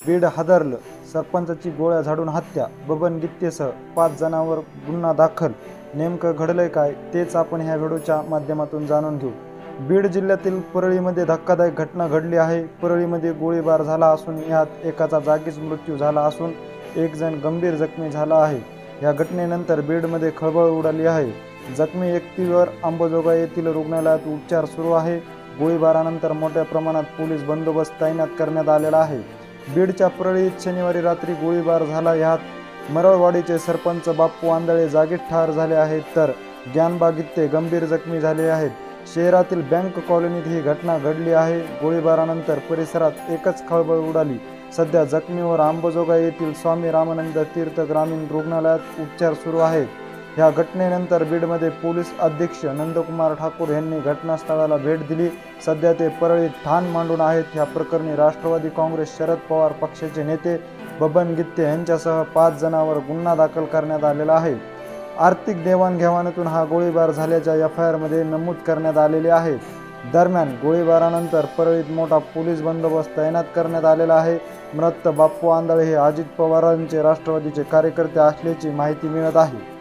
बीड हादरलं, सरपंचाची गोळ्या झाडून हत्या, बबन गित्तेसह 5 जणांवर गुन्हा दाखल. नेमकं घडलंय काय तेच आपण ह्या व्हिडिओच्या माध्यमातून जाणून घेऊ. बीड जिल्ह्यातील परळीमध्ये धक्कादायक घटना घडली आहे. परळीमध्ये गोळीबार झाला असून यात एकाचा जागीच मृत्यू झाला असून एक जण गंभीर जखमी झाला आहे. या घटनेनंतर बीडमध्ये खळबळ उडाली आहे. जखमी व्यक्तीवर अंबाजोगाई येथील रुग्णालयात उपचार सुरू आहे. गोळीबारानंतर मोठ्या प्रमाणात पोलीस बंदोबस्त तैनात करण्यात आलेला आहे. बीडच्या परळीत शनिवारी रात्री गोळीबार झाला. यात मरळवाडीचे सरपंच बाप्पू आंधळे जागीच ठार झाले आहेत, तर ज्ञानबा गित्ते गंभीर जखमी झाले आहेत. शहरातील बँक कॉलनीत ही घटना घडली आहे. गोळीबारानंतर परिसरात एकच खळबळ उडाली. सध्या जखमीवर अंबाजोगाई येथील स्वामी रामानंद तीर्थ ग्रामीण रुग्णालयात उपचार सुरू आहेत. या घटनेनंतर बीडमध्ये पोलीस अधीक्षक नंदकुमार ठाकूर यांनी घटनास्थळाला भेट दिली. सध्या ते परळीत ठाण मांडून आहेत. या प्रकरणी राष्ट्रवादी काँग्रेस शरद पवार पक्षाचे नेते बबन गित्ते यांच्यासह 5 जणांवर गुन्हा दाखल करण्यात आलेला आहे. आर्थिक देवाणघेवाणीतून हा गोळीबार झाल्याच्या एफआयआरमध्ये नमूद करण्यात आलेले आहे. दरम्यान गोळीबारानंतर परळीत मोठा पोलीस बंदोबस्त तैनात करण्यात आलेला आहे. मृत बाप्पू आंधळे हे अजित पवारांचे राष्ट्रवादीचे कार्यकर्ते असल्याची माहिती मिळत आहे.